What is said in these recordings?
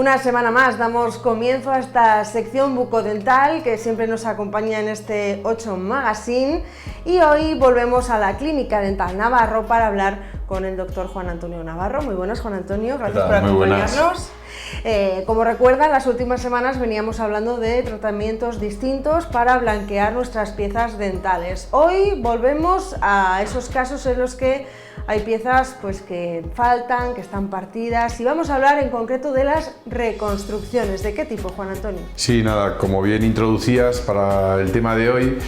Una semana más damos comienzo a esta sección bucodental que siempre nos acompaña en este 8 Magazine, y hoy volvemos a la Clínica Dental Navarro para hablar con el doctor Juan Antonio Navarro. Muy buenas, Juan Antonio, gracias por acompañarnos. Como recuerdan, las últimas semanas veníamos hablando de tratamientos distintos para blanquear nuestras piezas dentales. Hoy volvemos a esos casos en los que hay piezas que faltan, que están partidas, y vamos a hablar en concreto de las reconstrucciones. ¿De qué tipo, Juan Antonio? Sí, nada, como bien introducías para el tema de hoy,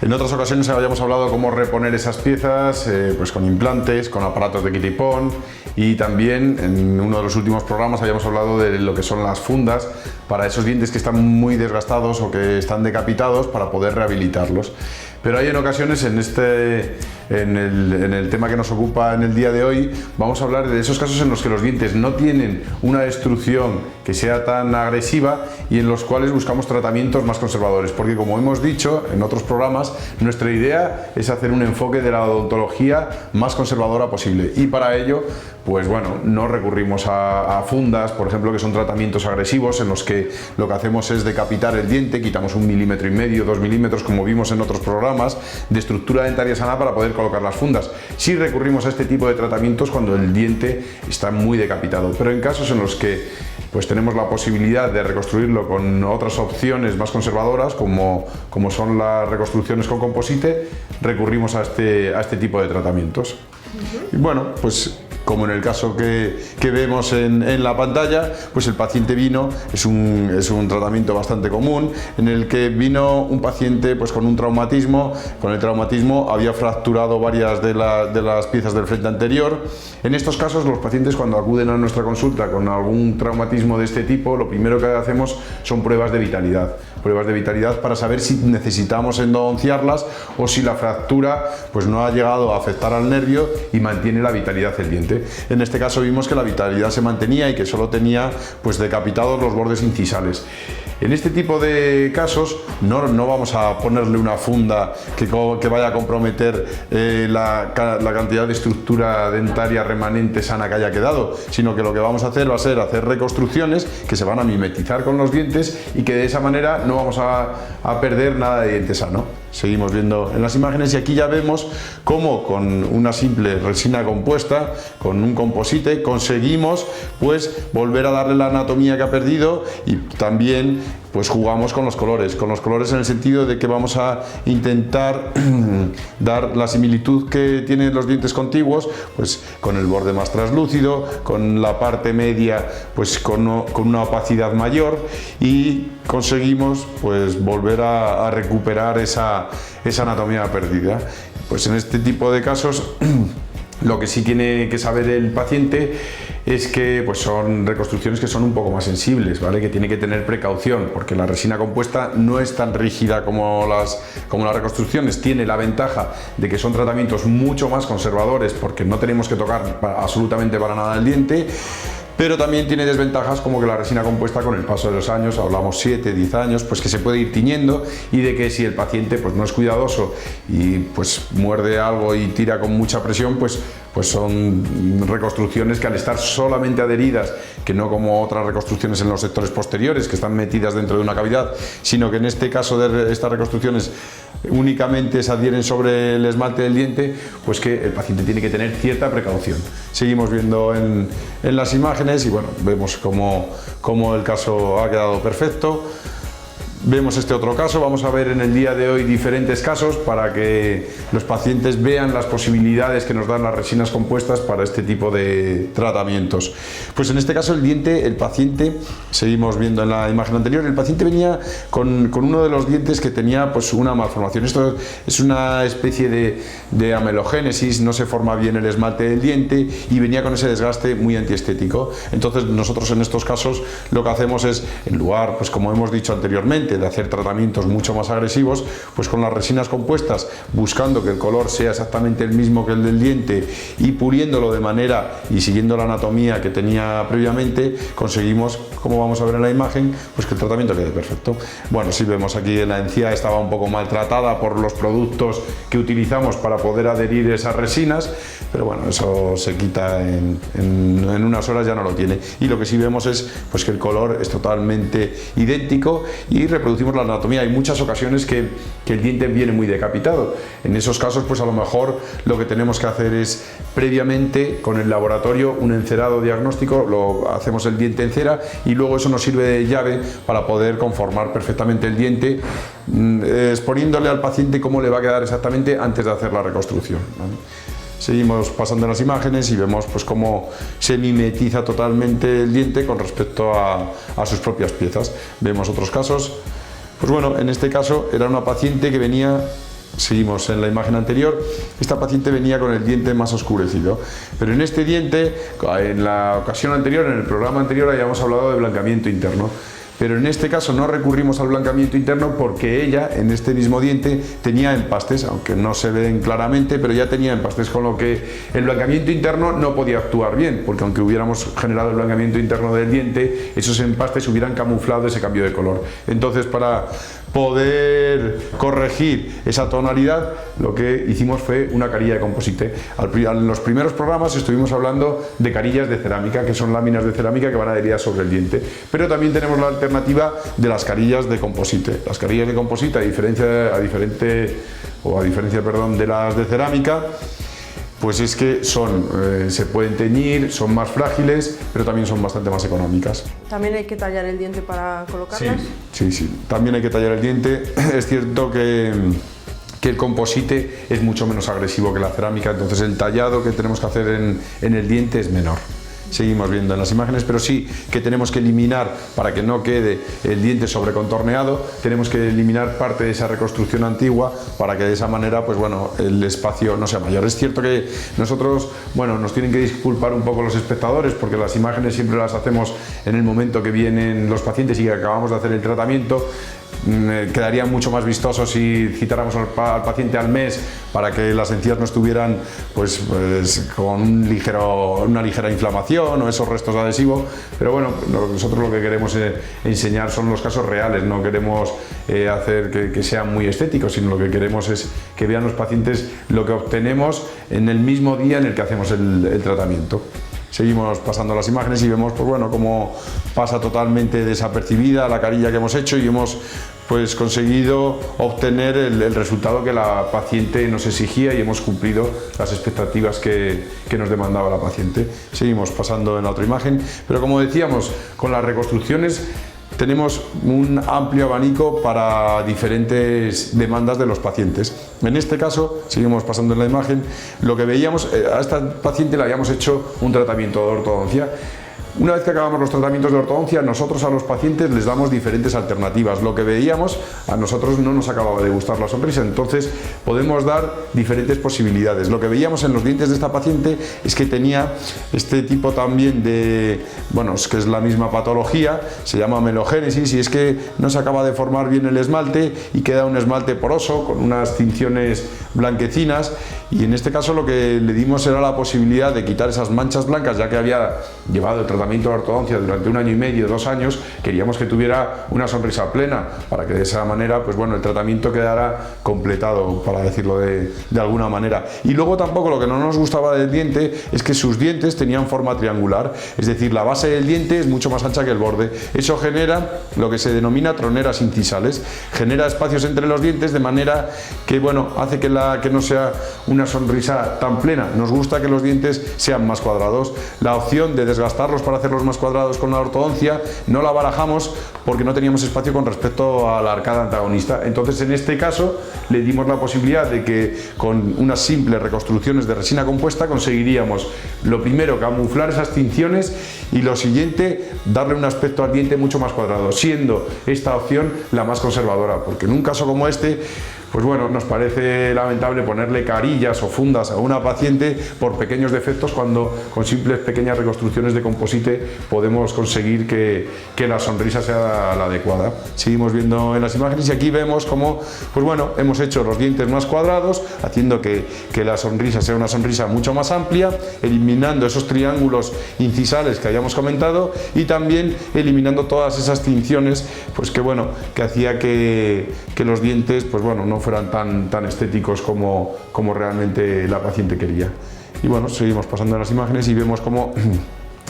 en otras ocasiones habíamos hablado cómo reponer esas piezas con implantes, con aparatos de quita y pon, y también en uno de los últimos programas habíamos hablado de lo que son las fundas para esos dientes que están muy desgastados o que están decapitados, para poder rehabilitarlos. Pero hay en ocasiones, en el tema que nos ocupa en el día de hoy, vamos a hablar de esos casos en los que los dientes no tienen una destrucción que sea tan agresiva y en los cuales buscamos tratamientos más conservadores, porque, como hemos dicho en otros programas, nuestra idea es hacer un enfoque de la odontología más conservadora posible, y para ello no recurrimos a fundas, por ejemplo, que son tratamientos agresivos en los que lo que hacemos es decapitar el diente, quitamos 1,5 milímetros, 2 milímetros, como vimos en otros programas, de estructura dentaria sana para poder colocar las fundas. Sí recurrimos a este tipo de tratamientos cuando el diente está muy decapitado, pero en casos en los que tenemos la posibilidad de reconstruirlo con otras opciones más conservadoras, como son las reconstrucciones con composite, recurrimos a este tipo de tratamientos. Y como en el caso que vemos en la pantalla, el paciente vino, es un tratamiento bastante común, en el que vino un paciente con un traumatismo. Con el traumatismo había fracturado varias de las piezas del frente anterior. En estos casos, los pacientes, cuando acuden a nuestra consulta con algún traumatismo de este tipo, lo primero que hacemos son pruebas de vitalidad para saber si necesitamos endodonciarlas o si la fractura no ha llegado a afectar al nervio y mantiene la vitalidad del diente. En este caso vimos que la vitalidad se mantenía y que solo tenía decapitados los bordes incisales. En este tipo de casos no vamos a ponerle una funda que vaya a comprometer la cantidad de estructura dentaria remanente sana que haya quedado, sino que lo que vamos a hacer va a ser hacer reconstrucciones que se van a mimetizar con los dientes y que de esa manera no vamos a perder nada de diente sano. Seguimos viendo en las imágenes, y aquí ya vemos cómo con una simple resina compuesta, con un composite, conseguimos volver a darle la anatomía que ha perdido, y también jugamos con los colores en el sentido de que vamos a intentar dar la similitud que tienen los dientes contiguos, con el borde más translúcido, con la parte media con una opacidad mayor, y conseguimos volver a recuperar esa anatomía perdida. En este tipo de casos lo que sí tiene que saber el paciente es que son reconstrucciones que son un poco más sensibles, ¿vale? Que tiene que tener precaución, porque la resina compuesta no es tan rígida como las reconstrucciones. Tiene la ventaja de que son tratamientos mucho más conservadores, porque no tenemos que tocar absolutamente para nada el diente, pero también tiene desventajas, como que la resina compuesta, con el paso de los años, hablamos 7, 10 años, que se puede ir tiñendo, y de que si el paciente no es cuidadoso y muerde algo y tira con mucha presión, son reconstrucciones que, al estar solamente adheridas, que no como otras reconstrucciones en los sectores posteriores que están metidas dentro de una cavidad, sino que en este caso de estas reconstrucciones únicamente se adhieren sobre el esmalte del diente, que el paciente tiene que tener cierta precaución. Seguimos viendo en las imágenes y vemos cómo el caso ha quedado perfecto. Vemos este otro caso. Vamos a ver en el día de hoy diferentes casos para que los pacientes vean las posibilidades que nos dan las resinas compuestas para este tipo de tratamientos. En este caso el paciente, seguimos viendo en la imagen anterior, el paciente venía con uno de los dientes que tenía una malformación. Esto es una especie de amelogénesis, no se forma bien el esmalte del diente y venía con ese desgaste muy antiestético. Entonces nosotros en estos casos lo que hacemos es, en lugar, como hemos dicho anteriormente, obviamente de hacer tratamientos mucho más agresivos, pues con las resinas compuestas, buscando que el color sea exactamente el mismo que el del diente y puliéndolo de manera y siguiendo la anatomía que tenía previamente, conseguimos, como vamos a ver en la imagen, pues que el tratamiento quede perfecto. Bueno, si vemos aquí en la encía estaba un poco maltratada por los productos que utilizamos para poder adherir esas resinas, pero bueno, eso se quita en unas horas, ya no lo tiene. Y lo que sí vemos es pues que el color es totalmente idéntico y reproducimos la anatomía. Hay muchas ocasiones que el diente viene muy decapitado. En esos casos, pues a lo mejor lo que tenemos que hacer es previamente con el laboratorio un encerado diagnóstico, lo hacemos el diente en cera y luego eso nos sirve de llave para poder conformar perfectamente el diente, exponiéndole al paciente cómo le va a quedar exactamente antes de hacer la reconstrucción, ¿vale? Seguimos pasando las imágenes y vemos pues cómo se mimetiza totalmente el diente con respecto a sus propias piezas. Vemos otros casos. Pues bueno, en este caso era una paciente que venía, seguimos en la imagen anterior, esta paciente venía con el diente más oscurecido. Pero en este diente, en la ocasión anterior, en el programa anterior, habíamos hablado de blanqueamiento interno. Pero en este caso no recurrimos al blanqueamiento interno porque ella, en este mismo diente, tenía empastes, aunque no se ven claramente, pero ya tenía empastes, con lo que el blanqueamiento interno no podía actuar bien, porque aunque hubiéramos generado el blanqueamiento interno del diente, esos empastes hubieran camuflado ese cambio de color. Entonces, para poder corregir esa tonalidad, lo que hicimos fue una carilla de composite. En los primeros programas estuvimos hablando de carillas de cerámica, que son láminas de cerámica que van adheridas sobre el diente, pero también tenemos la alternativa de las carillas de composite. Las carillas de composite, a diferencia de las de cerámica, pues es que se pueden teñir, son más frágiles, pero también son bastante más económicas. ¿También hay que tallar el diente para colocarlas? Sí, también hay que tallar el diente. Es cierto que el composite es mucho menos agresivo que la cerámica, entonces el tallado que tenemos que hacer en el diente es menor. Seguimos viendo en las imágenes, pero sí que tenemos que eliminar, para que no quede el diente sobrecontorneado, tenemos que eliminar parte de esa reconstrucción antigua para que de esa manera, pues bueno, el espacio no sea mayor. Es cierto que nosotros, bueno, nos tienen que disculpar un poco los espectadores porque las imágenes siempre las hacemos en el momento que vienen los pacientes y que acabamos de hacer el tratamiento. Quedaría mucho más vistoso si citáramos al paciente al mes para que las encías no estuvieran pues con una ligera inflamación o esos restos de adhesivo, pero bueno, nosotros lo que queremos enseñar son los casos reales, no queremos hacer que sean muy estéticos, sino lo que queremos es que vean los pacientes lo que obtenemos en el mismo día en el que hacemos el tratamiento. Seguimos pasando las imágenes y vemos pues bueno, cómo pasa totalmente desapercibida la carilla que hemos hecho y hemos pues conseguido obtener el resultado que la paciente nos exigía y hemos cumplido las expectativas que nos demandaba la paciente. Seguimos pasando en la otra imagen, pero como decíamos, con las reconstrucciones tenemos un amplio abanico para diferentes demandas de los pacientes. En este caso, seguimos pasando en la imagen, lo que veíamos, a esta paciente le habíamos hecho un tratamiento de ortodoncia. Una vez que acabamos los tratamientos de ortodoncia, nosotros a los pacientes les damos diferentes alternativas. Lo que veíamos, a nosotros no nos acababa de gustar la sonrisa, entonces podemos dar diferentes posibilidades. Lo que veíamos en los dientes de esta paciente es que tenía este tipo también de, bueno, es que es la misma patología, se llama melogénesis, y es que no se acaba de formar bien el esmalte y queda un esmalte poroso con unas tinciones blanquecinas, y en este caso lo que le dimos era la posibilidad de quitar esas manchas blancas, ya que había llevado el tratamiento de ortodoncia durante 1 año y medio, 2 años, queríamos que tuviera una sonrisa plena, para que de esa manera, pues bueno, el tratamiento quedara completado, para decirlo de alguna manera. Y luego tampoco lo que no nos gustaba del diente es que sus dientes tenían forma triangular, es decir, la base del diente es mucho más ancha que el borde. Eso genera lo que se denomina troneras incisales, genera espacios entre los dientes de manera que, bueno, hace que no sea una sonrisa tan plena. Nos gusta que los dientes sean más cuadrados. La opción de desgastarlos para hacerlos más cuadrados con la ortodoncia no la barajamos porque no teníamos espacio con respecto a la arcada antagonista. Entonces, en este caso le dimos la posibilidad de que con unas simples reconstrucciones de resina compuesta conseguiríamos, lo primero, camuflar esas tinciones, y lo siguiente, darle un aspecto al diente mucho más cuadrado, siendo esta opción la más conservadora, porque en un caso como este pues bueno, nos parece lamentable ponerle carillas o fundas a una paciente por pequeños defectos cuando con simples pequeñas reconstrucciones de composite podemos conseguir que la sonrisa sea la adecuada. Seguimos viendo en las imágenes y aquí vemos cómo, pues bueno, hemos hecho los dientes más cuadrados, haciendo que la sonrisa sea una sonrisa mucho más amplia, eliminando esos triángulos incisales que habíamos comentado y también eliminando todas esas tinciones, pues que bueno, que hacía que los dientes, pues bueno, no fueran tan estéticos como realmente la paciente quería. Y bueno, seguimos pasando las imágenes y vemos cómo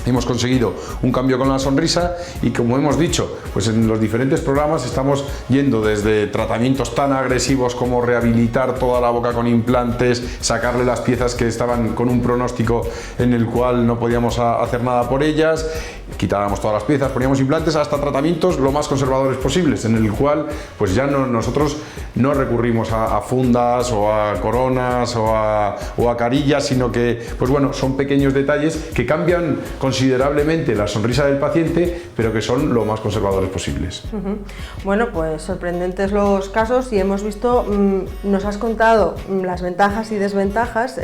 hemos conseguido un cambio con la sonrisa y, como hemos dicho, pues en los diferentes programas estamos yendo desde tratamientos tan agresivos como rehabilitar toda la boca con implantes, sacarle las piezas que estaban con un pronóstico en el cual no podíamos hacer nada por ellas, quitábamos todas las piezas, poníamos implantes, hasta tratamientos lo más conservadores posibles, en el cual pues ya nosotros no recurrimos a fundas o a coronas o a carillas, sino que pues bueno, son pequeños detalles que cambian considerablemente la sonrisa del paciente, pero que son lo más conservadores posibles. Bueno, pues sorprendentes los casos y hemos visto, nos has contado las ventajas y desventajas,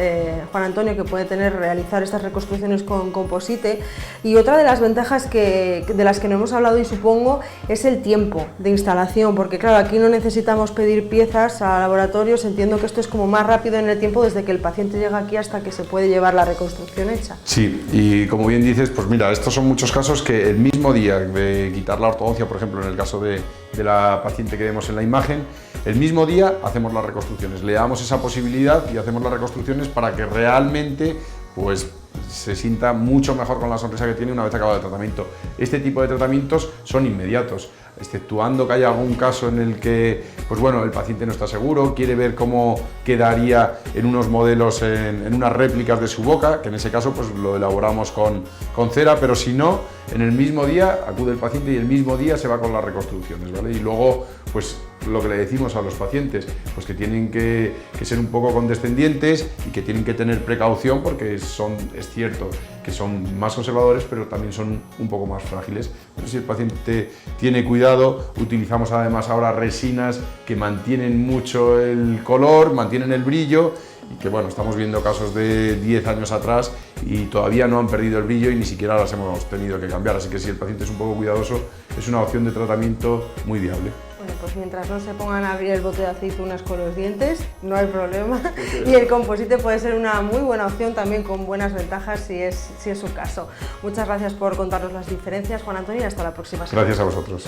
Juan Antonio, que puede tener realizar estas reconstrucciones con composite, y otra de las ventajas de las que no hemos hablado, y supongo, es el tiempo de instalación, porque claro, aquí no necesitamos pedir piezas a laboratorios, entiendo que esto es como más rápido en el tiempo desde que el paciente llega aquí hasta que se puede llevar la reconstrucción hecha. Sí, y como bien dices, pues mira, estos son muchos casos que el mismo día de quitar la ortodoncia, por ejemplo, en el caso de la paciente que vemos en la imagen, el mismo día hacemos las reconstrucciones, le damos esa posibilidad y hacemos las reconstrucciones para que realmente pues se sienta mucho mejor con la sonrisa que tiene una vez acabado el tratamiento. Este tipo de tratamientos son inmediatos, exceptuando que haya algún caso en el que pues bueno, el paciente no está seguro, quiere ver cómo quedaría en unos modelos, en unas réplicas de su boca, que en ese caso pues lo elaboramos con cera, pero si no, en el mismo día acude el paciente y el mismo día se va con las reconstrucciones, ¿vale? Y luego pues lo que le decimos a los pacientes, pues que tienen que ser un poco condescendientes y que tienen que tener precaución, porque es cierto que son más conservadores, pero también son un poco más frágiles. Pero si el paciente tiene cuidado, utilizamos además ahora resinas que mantienen mucho el color, mantienen el brillo, y que bueno, estamos viendo casos de 10 años atrás y todavía no han perdido el brillo y ni siquiera las hemos tenido que cambiar, así que si el paciente es un poco cuidadoso, es una opción de tratamiento muy viable. Bueno, pues mientras no se pongan a abrir el bote de aceitunas con los dientes, no hay problema, y el composite puede ser una muy buena opción también, con buenas ventajas si es su caso. Muchas gracias por contarnos las diferencias, Juan Antonio, y hasta la próxima semana. Gracias a vosotros.